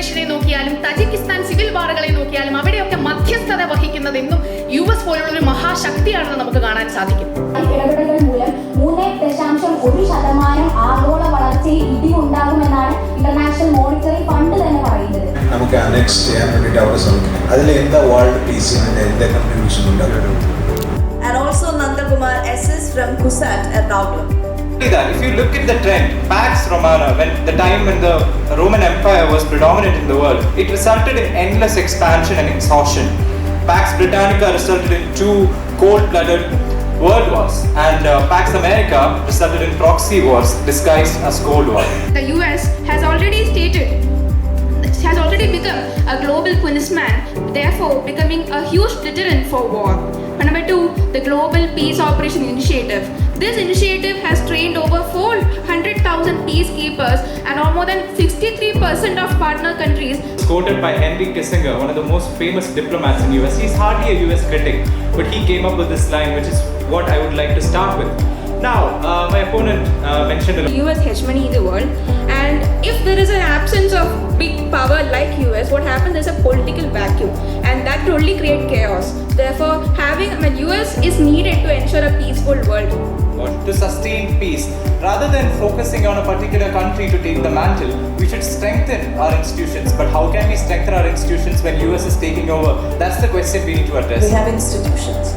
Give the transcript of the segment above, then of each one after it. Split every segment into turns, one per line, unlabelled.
സിറ്റുവേഷനെ നോക്കിയാലും Tajikistan civil വാറുകളെ നോക്കിയാലും അവിടെയൊക്കെ മധ്യസ്ഥത വഹിക്കുന്നത് എന്നും US പോലുള്ള ഒരു മഹാശക്തിയാണെന്ന് നമുക്ക് കാണാൻ സാധിക്കും.
ഇടപെടലുകൾ മൂലം 3.1% ആഗോള വളർച്ചയിൽ ഇടിവുണ്ടാകുമെന്നാണ് ഇന്റർനാഷണൽ മോണിറ്ററി ഫണ്ട് തന്നെ പറയുന്നത്.
നമുക്ക് അനക്സ് ചെയ്യാൻ വേണ്ടിയിട്ട് അവിടെ ശ്രമിക്കണം. അതിൽ എന്താ വേൾഡ് പീസിന് എന്താ കൺട്രിബ്യൂഷൻ ഉണ്ടാകും.
And also Nandakumar SS from KUSAT Ernakulam.
If you look at the trend, Pax Romana, when the time when the Roman Empire was predominant in the world, it resulted in endless expansion and exhaustion. Pax Britannica resulted in 2 cold-blooded world wars, and Pax America resulted in proxy wars disguised as Cold War.
The US has already become a global policeman, therefore becoming a huge deterrent for war. Number 2, the Global Peace Operation Initiative. This initiative has trained over 400,000 peacekeepers and more than 63% of partner countries.
Quoted by Henry Kissinger, one of the most famous diplomats in US. He's hardly a US critic, but he came up with this line, which is what I would like to start with. Now, my opponent mentioned
US hegemony in the world, and if there is an absence of big power like US, what happens is a political vacuum, and that will only create chaos. Therefore, US is needed to ensure a peaceful world.
To sustain peace, rather than focusing on a particular country to take the mantle, we should strengthen our institutions. But how can we strengthen our institutions when US is taking over? That's the question we need to address.
We have institutions.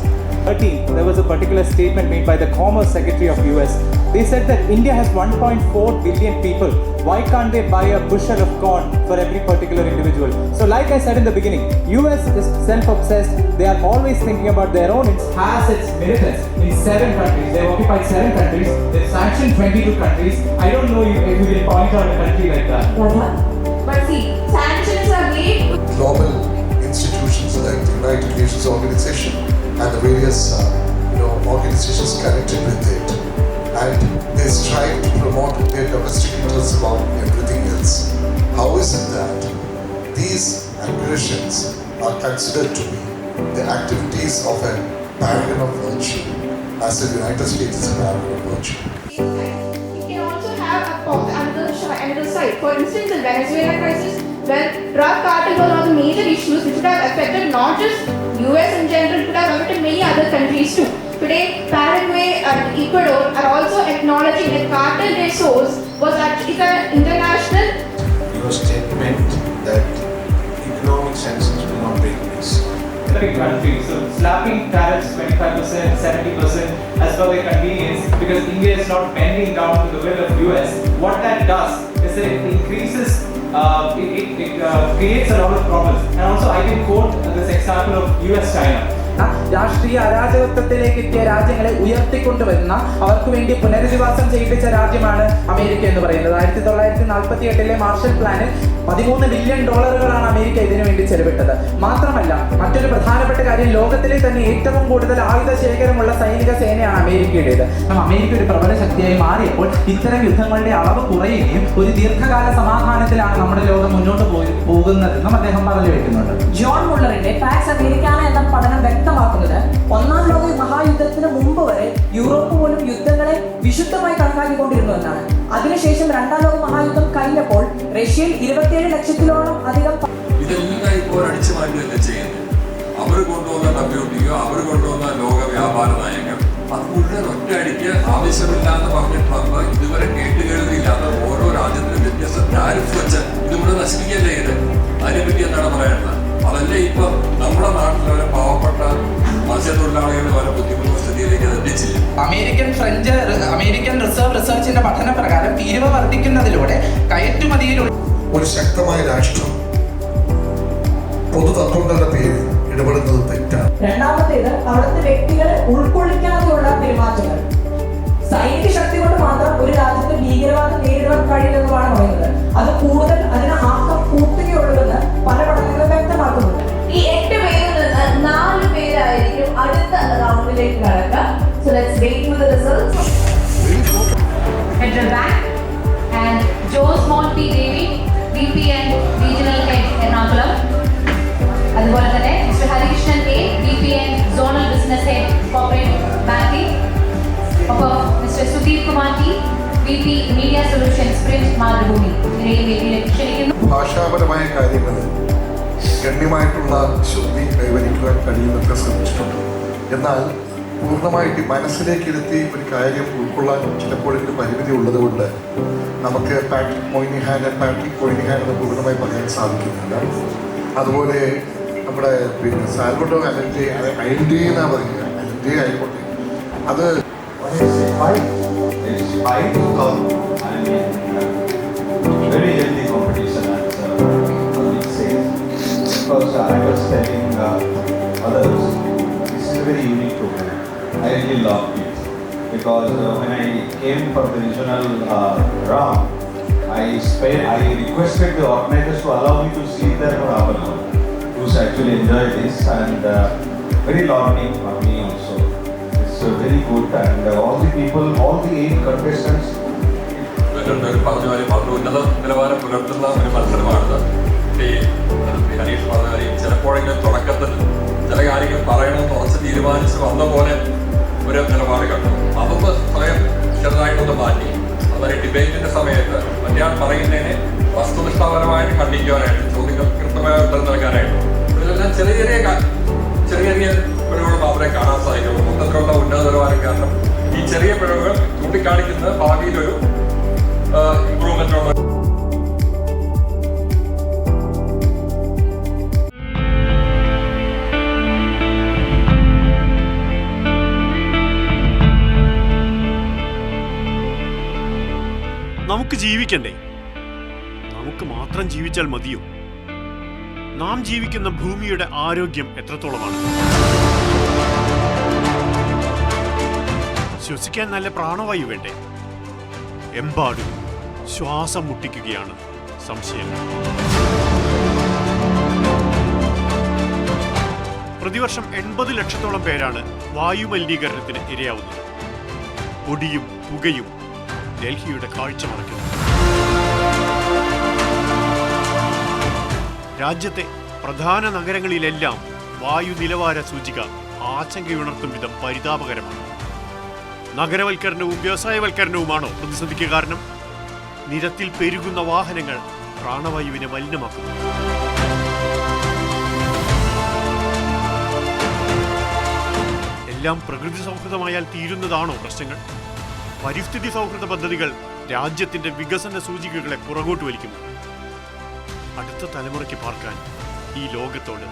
13, there was a particular statement made by the Commerce Secretary of US. They said that India has 1.4 billion people. Why can't they buy a bushel of corn for every particular individual? So like I said in the beginning, US is self-obsessed. They are always thinking about their own. It has its militants in 7 countries. They have occupied 7 countries. They've sanctioned 22 countries. I don't know if you will point out a country like that.
But see, sanctions are made.
Global institutions like the United Nations Organization and the various organizations connected with it, and they strive to promote their domestic interests above everything else. How is it that these aggressions are considered to be the activities of a paragon of virtue, as the United States is a paragon of virtue?
You can also have another side. For instance, the Venezuela crisis, when drug cartel was one of the major issues which would have affected not just US in general, it would have affected many other countries too. Today, Paraguay and Ecuador are also acknowledging that cartel resource is an international.
Your statement that economic sanctions will not bring peace.
Big countries, so slapping tariffs 25%, 70% as per their convenience, because India is not bending down to the will of US. What that does is that it increases, it creates a lot of problems. And also I can quote this example of US-China.
രാഷ്ട്രീയ അരാജകത്വത്തിലേക്ക് എത്തിയ രാജ്യങ്ങളെ ഉയർത്തിക്കൊണ്ടുവരുന്ന, അവർക്ക് വേണ്ടി പുനരധിവാസം ചെയ്യിപ്പിച്ച രാജ്യമാണ് America എന്ന് പറയുന്നത്. 1948 marshal പ്ലാനിൽ $13 ബില്യൺ അമേരിക്ക ഇതിനു വേണ്ടി ചെലവിട്ടത്. മാത്രമല്ല, മറ്റൊരു പ്രധാനപ്പെട്ട കാര്യം, ലോകത്തിലെ തന്നെ ഏറ്റവും കൂടുതൽ ആയുധ ശേഖരമുള്ള സൈനിക സേനയാണ് അമേരിക്കയുടേത്. അമേരിക്ക ഒരു പ്രബല ശക്തിയായി മാറിയപ്പോൾ ഇത്തരം യുദ്ധങ്ങളുടെ അളവ് കുറയുകയും ഒരു ദീർഘകാല സമാധാനത്തിലാണ് നമ്മുടെ ലോകം മുന്നോട്ട് പോകുന്നതെന്നും അദ്ദേഹം പറഞ്ഞു വെക്കുന്നുണ്ട്.
ജോൺ മുള്ളറിന്റെ പാക്സ് അമേരിക്കാന എന്ന പഠനം വ്യക്തമാക്കുന്നത് 1-ാം ലോക മഹായുദ്ധത്തിന് മുമ്പ് വരെ യൂറോപ്പ് പോലും യുദ്ധങ്ങളെ വിശുദ്ധമായി കണക്കാക്കിക്കൊണ്ടിരുന്നു എന്നാണ്. അതിനുശേഷം 2-ാം ലോക മഹായുദ്ധം കഴിഞ്ഞപ്പോൾ റഷ്യയിൽ 27 ലക്ഷത്തിലോളം അധികം
ഇതെല്ലാം ഇപ്പോൾ അടിച്ചു മാറ്റുകയല്ലേ ചെയ്യുന്നത്. അവർ കൊണ്ടുവന്ന WTO, അവർ കൊണ്ടുവന്ന ലോക വ്യാപാര നയങ്ങൾ, അത് മുഴുവൻ ഒറ്റയടിക്ക് ആവശ്യമില്ലാന്ന് പറഞ്ഞ ട്രംപ് ഇതുവരെ കേട്ടുകേൾവിയില്ലാത്ത ഓരോ രാജ്യത്തിനും വ്യത്യസ്ത ടാരിഫ് വെച്ച് ഇതിവിടെ നശിപ്പിക്കല്ലേ ഇത്. അതിനെപ്പറ്റി എന്താണ് പറയേണ്ടത്? അതല്ലേ ഇപ്പം നമ്മുടെ നാട്ടിൽ വരെ പാവപ്പെട്ട മത്സ്യത്തൊഴിലാളികളുടെ വരെ ബുദ്ധിമുട്ടുള്ള സ്ഥിതിയിലേക്ക് എത്തിച്ചില്ല.
അമേരിക്കൻ റിസർവ് റിസർച്ചിന്റെ പഠന പ്രകാരം തീരുവ വർദ്ധിക്കുന്നതിലൂടെ കയറ്റുമതിയിലുള്ള
ഒരു ശക്തമായ രാഷ്ട്രം പൊതുതത്വങ്ങളുടെ പേരിൽ ഇടപെടുന്നത് തെറ്റാണ്.
രണ്ടാമത്തേത് അവിടുത്തെ വ്യക്തികളെ ഉൾക്കൊള്ളിക്കാതെയുള്ള പെരുമാറ്റങ്ങൾ. സൈനിക ശക്തി കൊണ്ട് മാത്രം ഒരു രാജ്യത്ത് ഭീകരവാദം നേരിടാൻ കഴിയില്ലെന്നാണ് പറയുന്നത്. അത് കൂടുതൽ അതിന് ആക്കം കൂട്ടുകയുള്ളൂവെന്ന് പല പഠനങ്ങളും വ്യക്തമാക്കുന്നുണ്ട്.
ഈ 8 പേരിൽ നിന്ന് 4 പേരായിരിക്കും അടുത്ത റൗണ്ടിലേക്ക് കടക്കുക. So let's wait for the results.
Federal Bank and Joe Small P. Davy, VP and Regional Head Ernakulam. അതുപോലെ തന്നെ Mr. Harikrishnan A, VP and Zonal Business Head Corporate Banking. ഒപ്പം Mr. Sudeep Kumar T, VP Media Solutions Sprint Mathrubhumi. ഇവരെയും വേദിയിലേക്ക് ക്ഷണിക്കുന്നു.
ഭാഷാപരമായ കാര്യങ്ങളിൽ ഗണ്യമായിട്ടുള്ള ശുദ്ധി കൈവരിക്കുവാൻ കഴിയുന്നൊക്കെ ശ്രമിച്ചിട്ടുണ്ട്. എന്നാൽ പൂർണ്ണമായിട്ട് മനസ്സിലേക്ക് ഇരുത്തി ഒരു കാര്യം ഉൾക്കൊള്ളാൻ ചിലപ്പോഴൊരു പരിമിതി ഉള്ളതുകൊണ്ട് നമുക്ക് പാട്രിക് മോയ്നിഹാൻ എന്ന് പൂർണ്ണമായി പറയാൻ സാധിക്കുന്നില്ല. അതുപോലെ നമ്മുടെ സാൽവഡോർ അലൻഡെ എന്നാണ് പറയുക, അലൻഡെ ആയിക്കോട്ടെ, അത്
very healthy competition at Olympic stage. Because I was telling others, this is a very unique program. I really loved it because when I came for the regional round, I requested the organizers to allow me to sit there for half an hour to actually enjoy this, and very learning for me also. It's very good, and all the people, all the 8 contestants.
പറഞ്ഞ കാര്യം വളരെ ഉന്നത നിലവാരം പുലർത്തുന്ന ഒരു മത്സരമാണിത്. ഹരീഷ് പറഞ്ഞ കാര്യം ചിലപ്പോഴെങ്കിലും തുടക്കത്തിൽ ചില കാര്യങ്ങൾ പറയണമെന്ന് ഉറച്ച് തീരുമാനിച്ച് വന്ന പോലെ ഒരു നിലപാട് കണ്ടു. അതൊന്ന് സ്വയം ചെറുതായിട്ടൊന്ന് മാറ്റി അതൊരു ഡിബേറ്റിന്റെ സമയത്ത് മറ്റേ പറയുന്നതിനെ വസ്തുനിഷ്ഠാപരമായിട്ട് ഖണ്ഡിക്കുവാനായിട്ട്, ചോദ്യങ്ങൾ കൃത്യമായ ഉത്തരം നൽകാനായിട്ട്, ഇതിലെല്ലാം ചെറിയ ചെറിയ പിഴവുകൾ മാത്രമേ കാണാൻ സാധിക്കുള്ളൂ. മൊത്തത്തിലുള്ള ഉന്നത നിലവാരം കാരണം ഈ ചെറിയ പിഴവുകൾ ചൂണ്ടിക്കാണിക്കുന്ന ഭാവിയിലൊരു ഇംപ്രൂവ്മെന്റ് ഉള്ള
നമുക്ക് ജീവിക്കണ്ടേ? നമുക്ക് മാത്രം ജീവിച്ചാൽ മതിയോ? നാം ജീവിക്കുന്ന ഭൂമിയുടെ ആരോഗ്യം എത്രത്തോളമാണ്? ശ്വസിക്കാൻ നല്ല പ്രാണവായു വേണ്ടേ? എമ്പാടും ശ്വാസം മുട്ടിക്കുകയാണ് സംശയങ്ങൾ. പ്രതിവർഷം 80 ലക്ഷത്തോളം പേരാണ് വായുമലിനീകരണത്തിന് ഇരയാവുന്നത്. പൊടിയും പുകയും ഡൽഹിയുടെ കാഴ്ച മറക്കുന്നു. രാജ്യത്തെ പ്രധാന നഗരങ്ങളിലെല്ലാം വായു നിലവാര സൂചിക ആശങ്കയുണർത്തും വിധം പരിതാപകരമാണ്. നഗരവൽക്കരണവും വ്യവസായവൽക്കരണവുമാണോ പ്രതിസന്ധിക്ക് കാരണം? നിരത്തിൽ പെരുകുന്ന വാഹനങ്ങൾ പ്രാണവായുവിനെ മലിനമാക്കുന്നു. എല്ലാം പ്രകൃതി സൗഹൃദമായാൽ തീരുന്നതാണോ പ്രശ്നങ്ങൾ? പരിസ്ഥിതി സൗഹൃദ പദ്ധതികൾ രാജ്യത്തിന്റെ വികസന സൂചികകളെ പുറകോട്ട് വലിക്കുന്നു. അടുത്ത തലമുറയ്ക്ക് പാർക്കാൻ ഈ ലോകത്തോട്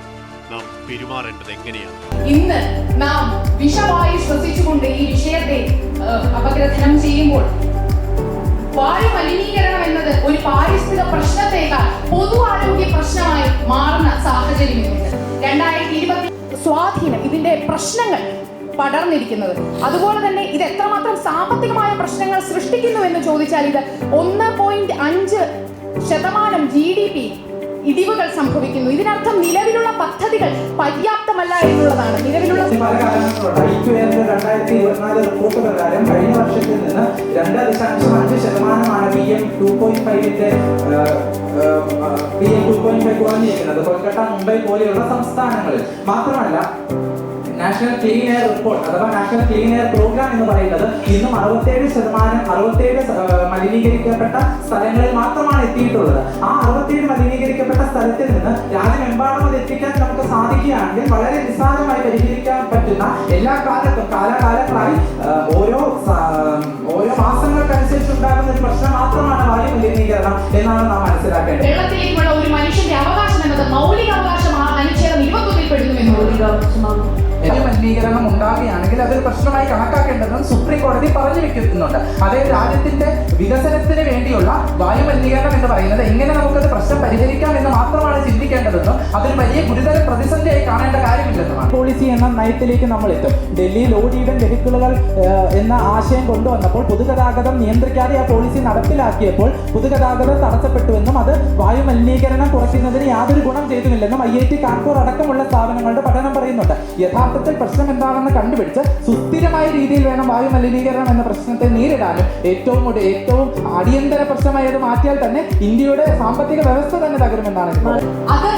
നാം പെരുമാറേണ്ടത് എങ്ങനെയാണ്?
ഇന്ന് നാം വിഷവായു ശ്വസിച്ചുകൊണ്ട് ഈ വിഷയത്തെ അപഗ്രഥനം ചെയ്യുമ്പോൾ വായു മലിനീകരണം എന്നത് ഒരു പാരിസ്ഥിതിക പ്രശ്നത്തേക്കാൾ പൊതു ആരോഗ്യ പ്രശ്നമായി മാറുന്ന സാഹചര്യം ഇന്നുണ്ട്. 2020 സ്വാധീനം, ഇതിന്റെ പ്രശ്നങ്ങൾ പടർന്നിരിക്കുന്നത്, അതുപോലെ തന്നെ ഇത് എത്രമാത്രം സാമ്പത്തികമായ പ്രശ്നങ്ങൾ സൃഷ്ടിക്കുന്നു എന്ന് ചോദിച്ചാൽ ഇത് 1.5% GDP ഇടിവുകൾ സംഭവിക്കുന്നു. ഇതിനർത്ഥം നിലവിലുള്ള പദ്ധതികൾ പര്യാപ്തമല്ല എന്നുള്ളതാണ്. നിലവിലുള്ള
2024 റിപ്പോർട്ട് പ്രകാരം കഴിഞ്ഞ വർഷത്തിൽ നിന്ന് 2.5% PM 2.5 കുറഞ്ഞിരിക്കുന്നത് കൊൽക്കത്ത, മുംബൈ പോലെയുള്ള സംസ്ഥാനങ്ങളിൽ. മാത്രമല്ല നാഷണൽ ക്ലീൻ എയർ റിപ്പോർട്ട് അഥവാ നാഷണൽ ക്ലീൻ എയർ പ്രോഗ്രാം എന്ന് പറയുന്നത് ഇന്നും 67% മലിനീകരിക്കപ്പെട്ട സ്ഥലങ്ങളിൽ മാത്രമാണ് എത്തിയിട്ടുള്ളത്. ആ 67 മലിനീകരിക്കപ്പെട്ട സ്ഥലത്തിൽ നിന്ന് രാജ്യമെമ്പാടും അത് എത്തിക്കാൻ നമുക്ക് സാധിക്കുകയാണെങ്കിൽ വളരെ നിസ്സാരമായി പരിഹരിക്കാൻ പറ്റുന്ന എല്ലാ കാലത്തും കാലാകാലങ്ങളായി ഓരോ മാസങ്ങൾക്കനുസരിച്ച് ഉണ്ടാകുന്ന ഒരു പ്രശ്നം മാത്രമാണ് വായു മലിനീകരണം എന്നാണ് നാം മനസ്സിലാക്കേണ്ടത്.
വെള്ളത്തിലേക്കുള്ള ഒരു മനുഷ്യന്റെ അവകാശം എന്നത് മൗലിക അവകാശമാണ്. അനുച്ഛേദം 21 പെടുന്നു എന്നുള്ളത്.
മലിനീകരണം ഉണ്ടാകുകയാണെങ്കിൽ അതൊരു പ്രശ്നമായി കണക്കാക്കേണ്ടതെന്ന് സുപ്രീം കോടതി പറഞ്ഞു വെക്കുന്നുണ്ട്. അതായത് രാജ്യത്തിന്റെ വികസനത്തിന് വേണ്ടിയുള്ള വായു മലിനീകരണം എന്ന് പറയുന്നത് എങ്ങനെ നമുക്കത് പ്രശ്നം പരിഹരിക്കാം എന്ന് മാത്രമാണ് ചിന്തിക്കേണ്ടതെന്നും അതൊരു വലിയ ഗുരുതര പ്രതിസന്ധിയായി കാണേണ്ട കാര്യമില്ലെന്നുമാണ്. പോളിസി എന്ന നയത്തിലേക്ക് നമ്മൾ എത്തും. ഡൽഹിയിൽ ഓഡ് ഈവൻ വെഹിക്കിളുകൾ എന്ന ആശയം കൊണ്ടുവന്നപ്പോൾ പൊതുഗതാഗതം നിയന്ത്രിക്കാതെ ആ പോളിസി നടപ്പിലാക്കിയപ്പോൾ പൊതുഗതാഗതം തടസ്സപ്പെട്ടുവെന്നും അത് വായു മലിനീകരണം കുറയ്ക്കുന്നതിന് യാതൊരു ഗുണം ചെയ്തുമില്ലെന്നും IIT കാൺപൂർ അടക്കമുള്ള സ്ഥാപനങ്ങളുടെ പഠനം പറയുന്നുണ്ട്. യഥാർത്ഥത്തിൽ പ്രശ്നം എന്താണെന്ന് കണ്ടുപിടിച്ച് സുസ്ഥിരമായ രീതിയിൽ വേണം വായു മലിനീകരണം എന്ന പ്രശ്നത്തെ നേരിടാനും. ഏറ്റവും അടിയന്തര പ്രശ്നമായി അത് മാറ്റിയാൽ തന്നെ ഇന്ത്യയുടെ സാമ്പത്തിക വ്യവസ്ഥ തന്നെ തകരുമെന്നാണ്.
അത്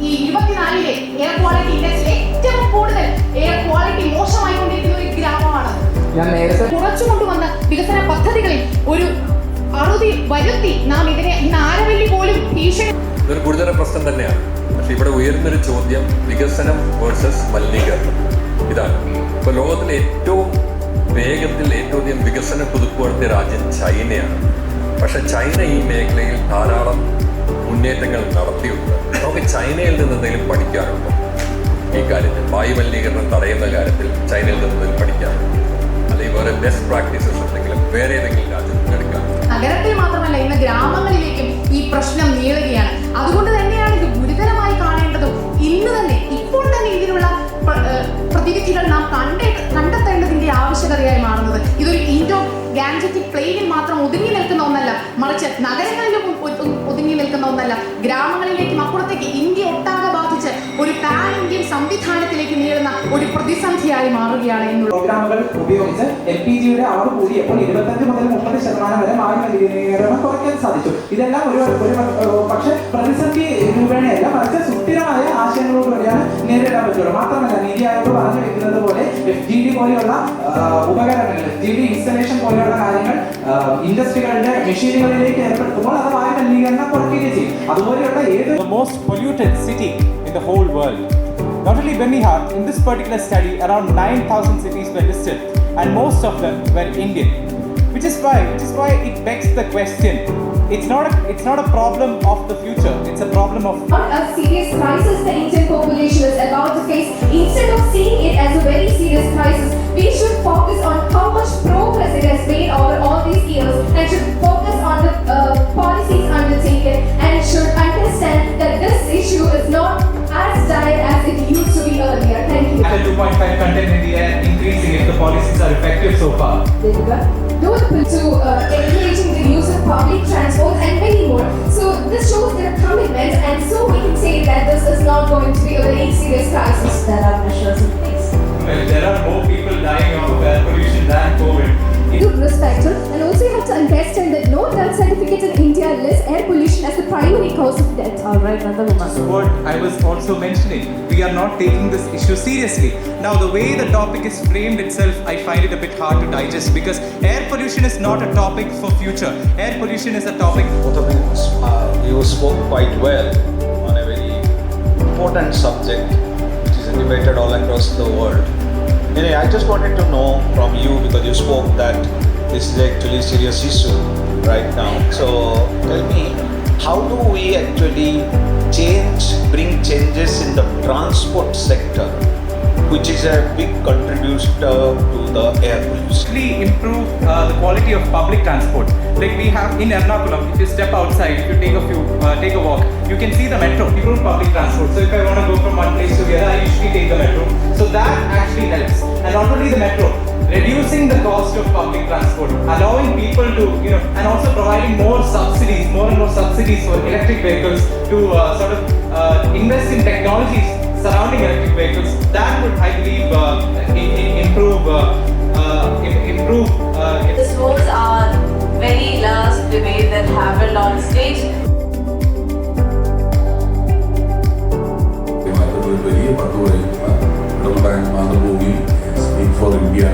ഈ 24-ലെ എയർ ക്വാളിറ്റി ഇൻഡെക്സിൽ ഏറ്റവും കൂടുതൽ എയർ ക്വാളിറ്റി മോശമായിക്കൊണ്ടിരിക്കുന്ന ഒരു ഗ്രാമമാണ്.
ഞാൻ നേരത്തെ
കുറച്ചുകൊണ്ടുവന്ന വികസന പദ്ധതികളിൽ ഒരു അറുതി വരുത്തി നാം ഇതിനെ ഇന്ന് ആരവല്ലി പോലും ഭീഷണി
മൂന്നാമത്തെ രാജ്യം ചൈനയാണ്. പക്ഷെ ചൈന ഈ മേഖലയിൽ ധാരാളം മുന്നേറ്റങ്ങൾ നടത്തിയിട്ടുണ്ട്. നമുക്ക് ചൈനയിൽ നിന്ന് എന്തെങ്കിലും പഠിക്കാനുണ്ടോ ഈ കാര്യത്തിൽ? വായുമലിനീകരണം തടയുന്ന കാര്യത്തിൽ ചൈനയിൽ നിന്ന് എന്തെങ്കിലും പഠിക്കാനുണ്ടോ? അല്ലെങ്കിൽ വേറെ ബെസ്റ്റ് പ്രാക്ടീസസ് എന്തെങ്കിലും വേറെ ഏതെങ്കിലും രാജ്യത്തിൽ എടുക്കാനുണ്ടോ?
നഗരത്തിൽ മാത്രമല്ല ഇന്ന് ഗ്രാമങ്ങളിലേക്കും ഈ പ്രശ്നം നീളുകയാണ്. അതുകൊണ്ട് തന്നെയാണ് ഇത് ഗുരുതരമായി കാണേണ്ടതും ഇന്ന് തന്നെ ഇപ്പോൾ തന്നെ ഇതിനുള്ള പ്രതിവിധികൾ നാം കണ്ടെത്തേണ്ടതിന്റെ ആവശ്യകതയായി മാറുന്നത്. ഇതൊരു ഇൻഡോ ഗാൻജറ്റിക് പ്ലെയിനിൽ മാത്രം ഒതുങ്ങി നിൽക്കുന്ന ഒന്നല്ല, മറിച്ച് നഗരങ്ങളിലും ഒതുങ്ങി നിൽക്കുന്ന ഒന്നല്ല, ഗ്രാമങ്ങളിലേക്കും അപ്പുറത്തേക്ക് ഇന്ത്യ ഒട്ടാകെ ബാധിച്ച് ഒരു പാൻ ഇന്ത്യൻ സംവിധാനത്തിലേക്ക് നീളുന്ന ഒരു പ്രതിസന്ധിയായി മാറുകയാണ് എന്നുള്ളത്.
പ്രോഗ്രാമുകൾ ഉപയോഗിച്ച് LPGയുടെ അളവ് കൂടിയപ്പോൾ 25 മുതൽ 30% വരെ വായുമലിനീകരണം കുറയ്ക്കാൻ സാധിച്ചു. ഇതെല്ലാം ഒരു പക്ഷേ പ്രതിസന്ധി രൂപേണയല്ല, മറിച്ച് സുസ്ഥിരമായ ആശയങ്ങളോടുകൂടിയാണ് നേരിടാൻ പറ്റുള്ളൂ. മാത്രമല്ല, നീതി ആയോഗ് പറഞ്ഞു വെക്കുന്നത് പോലെ FGD പോലെയുള്ള ഉപകരണങ്ങൾ, FGD ഇൻസ്റ്റലേഷൻ പോലെയുള്ള കാര്യങ്ങൾ ഇൻഡസ്ട്രികളുടെ മെഷീനുകളിലേക്ക് ഏർപ്പെടുത്തുമ്പോൾ അത് വായുമലിനീകരണം കുറയ്ക്കുകയും ചെയ്യും. അതുപോലെയുള്ള
The most polluted city in the whole world. Not only Birmingham, in this particular study, around 9,000 cities were listed, and most of them were Indian. Which is why it begs the question. It's not a problem of the future. It's a problem of
A serious crisis the Indian population is about to face. Instead of seeing it as a very serious crisis, we should focus on how much progress it has made over all these years, and should focus on the policies undertaken, and should understand that this issue is not as dire as it used to be earlier. Thank you.
at 2.5 content in the air increasing if the policies are effective so far.
To encouraging the use of public transport and many more. So this shows their commitment, and so we can say that this is not going to be a very serious crisis.
There are measures in place.
well, there are more people dying of air pollution than COVID.
Good risk factor, and also you have to understand that no health certificate in India lists air pollution as the primary cause of death.
All right, Nandamama.
What I was also mentioning, we are not taking this issue seriously. Now, the way the topic is framed itself, I find it a bit hard to digest, because air pollution is not a topic for future. Air pollution is a topic.
Both of you spoke quite well on a very important subject which is debated all across the world. Anyway, I just wanted to know from you, because you spoke that this is actually a serious issue right now. So tell me, how do we actually bring changes in the transport sector, which is a big contributor to the air pollution?
Improve the quality of public transport. Like we have in Ernakulam, if you step outside, if you take a walk, you can see the metro. Improve public transport. So if I want to go from one place to the other, I usually take the metro. So that actually helps. And not only the metro, reducing the cost of public transport, allowing people to, and also providing more and more subsidies for electric vehicles to invest in technologies surrounding electric vehicles. That would, I believe, improve.
This was our very last debate that happened on stage.
വലിയ പങ്കുവഹിക്കുന്ന Mathrubhumi speak for India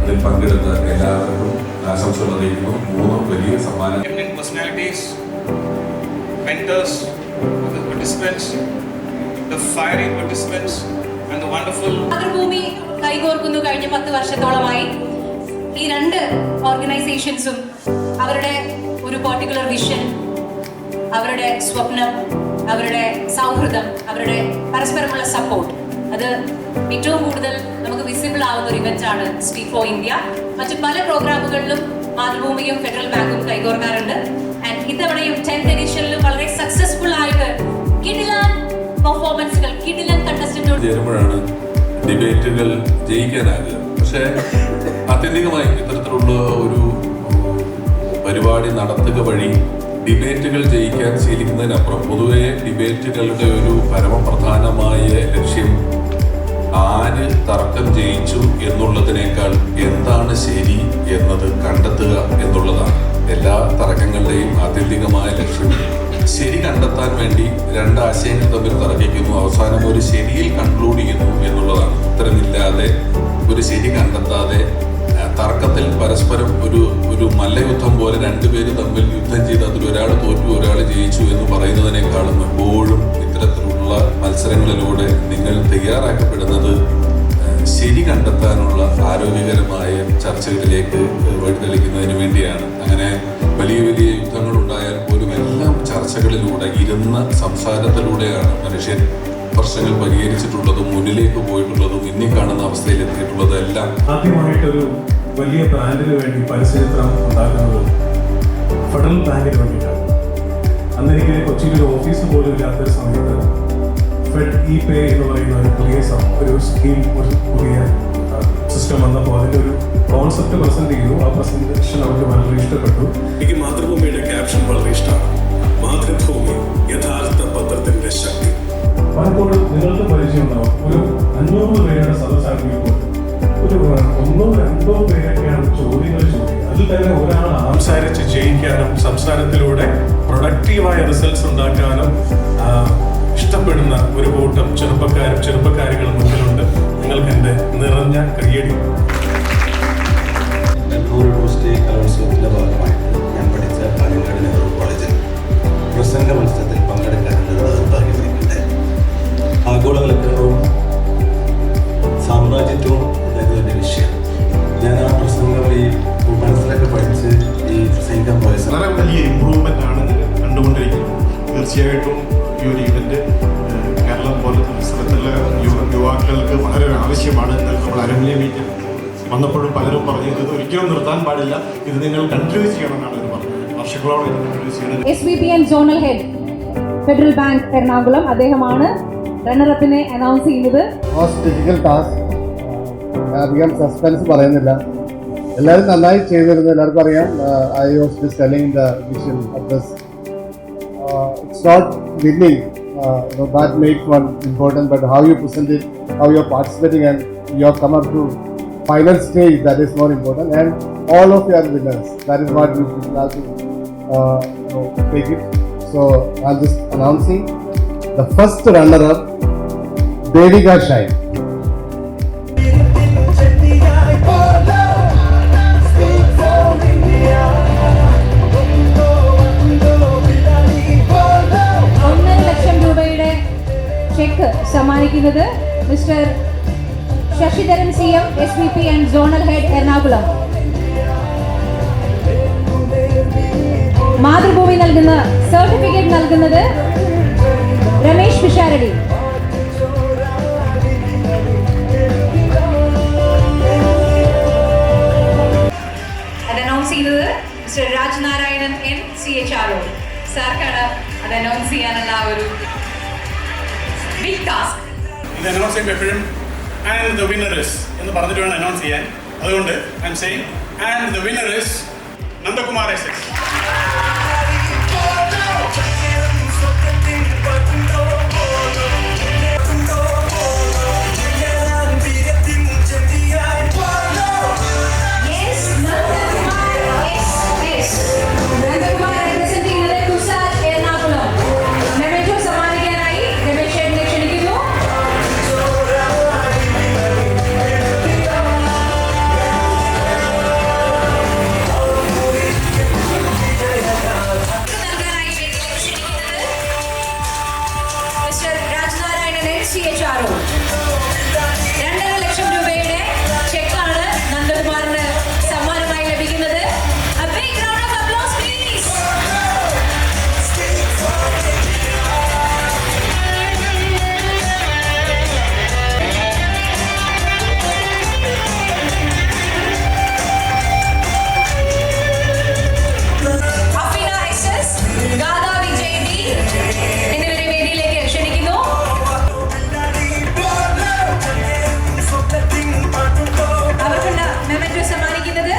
അതിൽ പങ്കെടുത്ത എല്ലാവർക്കും ആശംസകൾ അറിയിക്കുന്നു. 3 വലിയ സമ്മാനം.
Personalities, mentors, the participants, the fiery participants, and the wonderful.
Mathrubhumi കൈകോർക്കുന്നു കഴിഞ്ഞ 10 വർഷത്തോളമായി. ഈ 2 ഓർഗനൈസേഷൻസും അവരുടെ ഒരു പർട്ടിക്കുലർ വിഷൻ, അവരുടെ സ്വപ്നം, അവരുടെ സൗഹൃദം, അവരുടെ പരസ്പരമുള്ള സപ്പോർട്ട്, അത് ഏറ്റവും കൂടുതൽ നമുക്ക് വിസിബിൾ ആവുന്ന ഒരു ഇവന്റ് ആണ് സ്പീക്ക് ഫോർ ഇന്ത്യ. മറ്റു പല പ്രോഗ്രാമുകളിലും മാതൃഭൂമിയും ഫെഡറൽ ബാങ്കും കൈകോർക്കാറുണ്ട്. ആൻഡ് ഇത്തവണയും 10th എഡിഷനിലും വളരെ സക്സസ്ഫുൾ ആയിട്ട് കിടിലൻ പെർഫോമൻസുകൾ, കിടിലൻ കണ്ടസ്റ്റന്റുകൾ
ചേരുമ്പോഴാണ് ഡിബേറ്റുകൾ ജയിക്കാനാകുക. പക്ഷേ ആത്യന്തികമായി ഇത്തരത്തിലുള്ള ഒരു പരിപാടി നടത്തുക വഴി ഡിബേറ്റുകൾ ജയിക്കാൻ ശീലിക്കുന്നതിനപ്പുറം പൊതുവെ ഡിബേറ്റുകളുടെ ഒരു പരമപ്രധാനമായ ലക്ഷ്യം ആര് തർക്കം ജയിച്ചു എന്നുള്ളതിനേക്കാൾ എന്താണ് ശരി എന്നത് കണ്ടെത്തുക എന്നുള്ളതാണ്. എല്ലാ തർക്കങ്ങളുടെയും ആത്യന്തികമായ ലക്ഷ്യം ശരി കണ്ടെത്താൻ വേണ്ടി 2 ആശയങ്ങൾ തമ്മിൽ തർക്കിക്കുന്നു, അവസാനം ഒരു ശരിയിൽ കൺക്ലൂഡ് ചെയ്യുന്നു എന്നുള്ളതാണ്. ഉത്തരമില്ലാതെ ഒരു ശരി കണ്ടെത്താതെ തർക്കത്തിൽ പരസ്പരം ഒരു മല്ലയുദ്ധം പോലെ 2 പേര് തമ്മിൽ യുദ്ധം ചെയ്ത് അതിൽ ഒരാൾ തോറ്റു ഒരാൾ ജയിച്ചു എന്ന് പറയുന്നതിനേക്കാളും എപ്പോഴും ഇത്തരത്തിലുള്ള മത്സരങ്ങളിലൂടെ നിങ്ങൾ തയ്യാറാക്കപ്പെടുന്നത്
ശരി കണ്ടെത്താനുള്ള ആരോഗ്യകരമായ ചർച്ചകളിലേക്ക് വഴിതെളിക്കുന്നതിന് വേണ്ടിയാണ്. അങ്ങനെ വലിയ വലിയ യുദ്ധങ്ങളുണ്ടായാൽ പോലും എല്ലാം ചർച്ചകളിലൂടെ, ഇരുന്ന സംസാരത്തിലൂടെയാണ് മനുഷ്യൻ പ്രശ്നങ്ങൾ പരിഹരിച്ചിട്ടുള്ളതും മുന്നിലേക്ക് പോയിട്ടുള്ളതും ഇനി കാണുന്ന അവസ്ഥയിൽ എത്തിയിട്ടുള്ളതും എല്ലാം.
ആദ്യമായിട്ടൊരു വലിയ ബ്രാൻഡിന് വേണ്ടി പരസ്യചിത്രം ഉണ്ടാക്കുന്നത് ഫെഡറൽ ബാങ്കിന് വേണ്ടിയിട്ടാണ്. അന്ന് എനിക്ക് കൊച്ചിയിൽ ഒരു ഓഫീസ് പോലും ഇല്ലാത്തൊരു സമയത്ത് ഫെഡ് ഇ പേ എന്ന് പറയുന്ന ഒരു സ്കീം, ഒരു പുതിയ സിസ്റ്റം വന്നപ്പോൾ അതിൻ്റെ ഒരു കോൺസെപ്റ്റ് പ്രസന്റ് ചെയ്തു. ആ പ്രസന്റേഷൻ അവർക്ക് വളരെ ഇഷ്ടപ്പെട്ടു. എനിക്ക് മാതൃഭൂമിയുടെ ക്യാപ്ഷൻ വളരെ ഇഷ്ടമാണ്. മാതൃഭൂമി യഥാർത്ഥ പത്രത്തിന്റെ ശക്തി. പലപ്പോഴും നിങ്ങൾക്ക് പരിചയം ഉണ്ടാവും, ഒരു 500 പേരുടെ സദസ്സാണെങ്കിൽ ഒരു 1-2 പേരൊക്കെയാണ് ചോദ്യങ്ങൾ ചോദിക്കുക. അതിൽ തന്നെ ഒരാൾ സംസാരിച്ച് ജയിക്കാനും സംസാരത്തിലൂടെ പ്രൊഡക്റ്റീവായ റിസൾട്ട്സ് ഉണ്ടാക്കാനും ഇഷ്ടപ്പെടുന്ന ഒരു കൂട്ടം ചെറുപ്പക്കാരികൾ മുന്നിലുണ്ട്. നിങ്ങൾക്ക് എൻ്റെ നിറഞ്ഞ കയ്യടി.
സ്റ്റേറ്റ് കലോത്സവത്തിന്റെ ഭാഗമായിട്ട് ഞാൻ പഠിച്ച പാലക്കാട് നെഹ്റു കോളേജിൽ പ്രസംഗ മത്സരത്തിൽ പങ്കെടുക്കാനുള്ള ദൗർഭാഗ്യം എനിക്കുണ്ടായി. ആഗോളവൽക്കരണവും സാമ്രാജ്യത്വവും അതായത് എൻ്റെ വിഷയം. ഞാൻ ആ പ്രസംഗം ഈ മനസ്സിലൊക്കെ പഠിച്ച് ഈ പ്രസംഗിക്കാൻ പോയ
വളരെ വലിയ ഇമ്പ്രൂവ്മെൻ്റ് ആണ് കണ്ടുകൊണ്ടിരിക്കുന്നത്. തീർച്ചയായിട്ടും ഈ ഒരു ഇവന്റ് കേരളം പോലത്തെ സ്ഥലത്തുള്ള യുവാക്കൾക്ക് വളരെ ആവശ്യമാണ്. എന്നാൽ നമ്മൾ അരങ്ങിലെ മീറ്റിൽ വന്നപ്പോഴും പലരും പറഞ്ഞു ഇത് ഒരിക്കലും നിർത്താൻ പാടില്ല, ഇത് നിങ്ങൾ കണ്ടിന്യൂ ചെയ്യണമെന്നാണ് ഇത് പറഞ്ഞത്. വർഷങ്ങളോളം ഇത് കണ്ടിന്യൂ ചെയ്യണം.
SVPN zonal head federal bank Ernakulam, അദ്ദേഹമാണ് റണ്ണറപ്പിനെ അനൗൺസ് ചെയ്യുന്നത്.
Most difficult task. അധികം സസ്പെൻസ് പറയുന്നില്ല, എല്ലാവരും നന്നായി ചെയ്തിരുന്നു. എല്ലാവർക്കും അറിയാം. I was just telling the initial address. It's not winning, that makes one important, but how you present it, how you're participating, and you have come up to final stage, that is more important. And all of you are winners. That is what you should have to take it. So I'm just announcing the first runner-up, Devika Shine.
Cheque സമ്മാനിക്കുന്നത് mister Sasidharan CM, SVPN zonal head Ernakulam. Mathrubhumi നൽകുന്ന certificate നൽകുന്നത് രമേശ് പിഷാരടി. അത് announce ചെയ്യുന്നത് mister Rajnarayanan N, CHRO. സാർക്കാണ് അത് announce ചെയ്യാനുള്ള ഒരു big task.
ഇത് അനൗൺസ് ചെയ്യുമ്പോൾ എപ്പോഴും ആൻഡ് ദ വിന്നർ ഇസ് എന്ന് പറഞ്ഞിട്ട് വേണം അനൗൺസ് ചെയ്യാൻ. അതുകൊണ്ട് I am saying and the winner is Nandakumar SS.
CHRO 2,00,000 രൂപയുടെ ചെക്കാണ് നന്ദകുമാറിന് സമ്മാനമായി ലഭിക്കുന്നത്. A big round of applause please. അഫീന SS, Gatha Vijay D എന്നിവരെ വേദിയിലേക്ക് ക്ഷണിക്കുന്നു. അവർക്കുള്ള മെമന്റോ സമ്മാനിക്കുന്നത്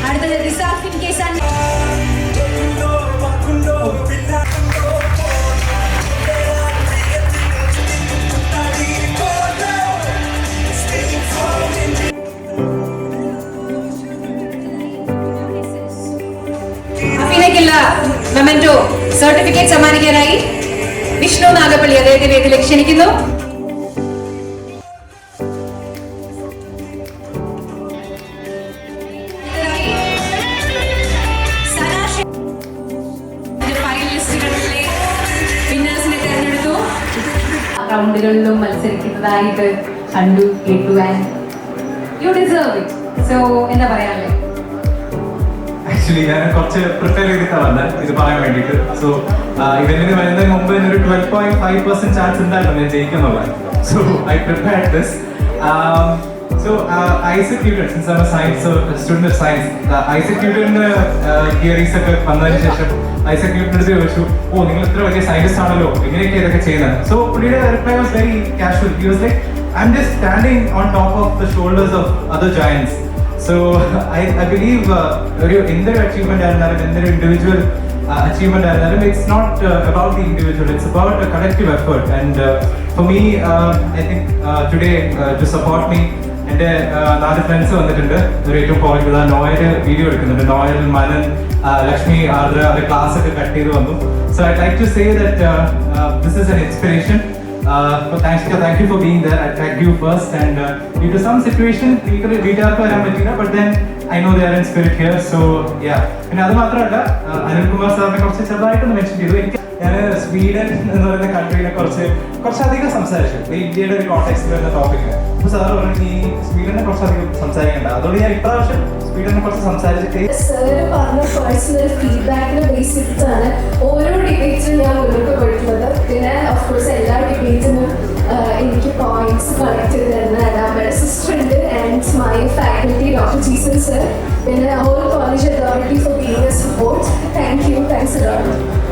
അടുത്തത് റിസാഫിൻ കേസാൻ. അഫീനയ്ക്കുള്ള മെമന്റോ സർട്ടിഫിക്കറ്റ് സമ്മാനിക്കാനായി വിഷ്ണു നാഗപ്പള്ളി അദ്ദേഹത്തെ വേദിയിലേക്ക് ക്ഷണിക്കുന്നു. ഫൈനലിസ്റ്റുകളിലെ വിന്നേഴ്സിനെ തെരഞ്ഞെടുത്തു. റൗണ്ടുകളിലും മത്സരിക്കുന്നതായിട്ട് കണ്ടു കേട്ടു and you deserve it. So എന്താ പറയാനുള്ളത്?
ആക്ച്വലി ഞാൻ കുറച്ച് പ്രിപ്പയർ ചെയ്തിട്ടാണ് വന്നത് ഇത് പറയാൻ വേണ്ടിയിട്ട്. സോ ഇവന്റിന് വരുന്നതിന് മുമ്പ് ഒരു 12.5% ചാൻസ് ഉണ്ടായിരുന്നു ഞാൻ ജയിക്കുന്നുള്ളത്. So I prepared this. So Isaac Newton, since I'm a student of science, Isaac Newton's theories ഒക്കെ വന്നതിന് ശേഷം ഐസക് ന്യൂട്ടൻ്റെ ചോദിച്ചു, ഓ നിങ്ങൾ ഇത്ര വലിയ സയൻറ്റിസ്റ്റ് ആണല്ലോ, എങ്ങനെയൊക്കെ ഇതൊക്കെ ചെയ്യുന്നത്? സോ പുള്ളിയുടെ reply was very casual. He was like, I am just standing on top of the shoulders of other giants. So I believe ഒരു എന്തൊരു അച്ചീവ്മെന്റ് ആയിരുന്നാലും എന്തൊരു ഇൻഡിവിജ്വൽ achievement ആയിരുന്നാലും it's not about the individual, it's about a collective effort. And for me, I think today to support me എൻ്റെ 4 friends വന്നിട്ടുണ്ട്. ഒരു ഏറ്റവും point Noel video എടുക്കുന്നുണ്ട്. നോയൽ, മനൻ, ലക്ഷ്മി, ആർദ്ര അവർ ക്ലാസ് ഒക്കെ കട്ട് ചെയ്ത് വന്നു. So I like to say that this is an inspiration. Thank you for being there. I tagged you first, and due to some situation വീട്ടുകാർക്ക് വരാൻ പറ്റില്ല, but then I know they are in spirit here. So yeah. പിന്നെ അത് മാത്രമല്ല, അനിൽകുമാർ സാറിനെ കുറച്ച് ചെറുതായിട്ടൊന്ന് mention ചെയ്തു. എനിക്ക് ഞാൻ സ്വീഡൻ എന്ന് പറയുന്ന കൺട്രീനെ കുറച്ചധികം സംസാരിച്ചു. ഇന്ത്യയുടെ ഒരു കോണ്ടെക്സ്റ്റിൽ വരുന്ന ടോപ്പിക്ക്. അപ്പോൾ സാറ് പറഞ്ഞു ഈ സ്വീഡനെ കുറച്ചധികം സംസാരിക്കണ്ട. അതുകൊണ്ട് ഞാൻ ഇപ്രാവശ്യം സ്വീഡനെ കുറച്ച് സംസാരിച്ചിട്ട്
സാറ് പറഞ്ഞ പേഴ്സണൽ ഫീഡ്ബാക്കിനെ ബേസ് ചെയ്തിട്ടാണ് ഓരോ ഡിബേറ്റ്സും ഞാൻ മുന്നോട്ട് പോയിട്ടുള്ളത്. പിന്നെ ഓഫ്കോഴ്സ് എല്ലാ ഡിബേറ്റിനും എനിക്ക് പോയിന്റ്സ് കളക്ട് ചെയ്ത് തരുന്ന അഡാമയുടെ സിസ്റ്റർ ഉണ്ട് and my faculty doctor Jeesan sir, പിന്നെ whole college authority for being a support. Thanks a lot.